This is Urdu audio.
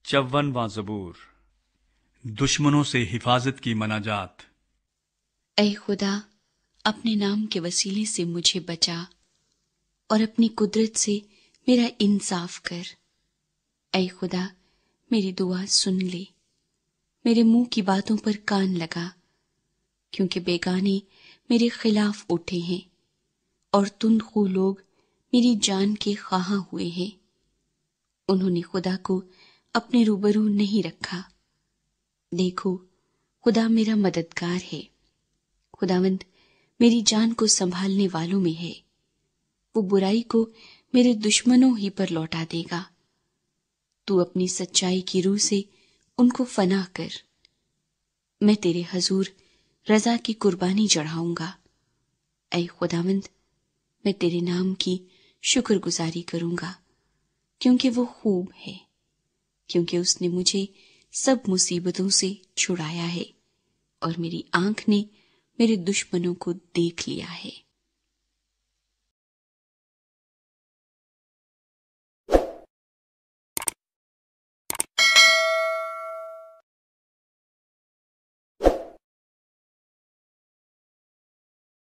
54واں زبور، دشمنوں سے حفاظت کی مناجات۔ اے خدا، اپنے نام کے وسیلے سے مجھے بچا اور اپنی قدرت سے میرا انصاف کر۔ اے خدا، میری دعا سن لے، میرے منہ کی باتوں پر کان لگا، کیونکہ بیگانے میرے خلاف اٹھے ہیں اور تند خو لوگ میری جان کے خواہاں ہوئے ہیں۔ انہوں نے خدا کو اپنے روبرو نہیں رکھا۔ دیکھو، خدا میرا مددگار ہے، خداوند میری جان کو سنبھالنے والوں میں ہے۔ وہ برائی کو میرے دشمنوں ہی پر لوٹا دے گا۔ تو اپنی سچائی کی روح سے ان کو فنا کر۔ میں تیرے حضور رضا کی قربانی چڑھاؤں گا۔ اے خداوند، میں تیرے نام کی شکر گزاری کروں گا، کیونکہ وہ خوب ہے، کیونکہ اس نے مجھے سب مصیبتوں سے چھڑایا ہے اور میری آنکھ نے میرے دشمنوں کو دیکھ لیا ہے۔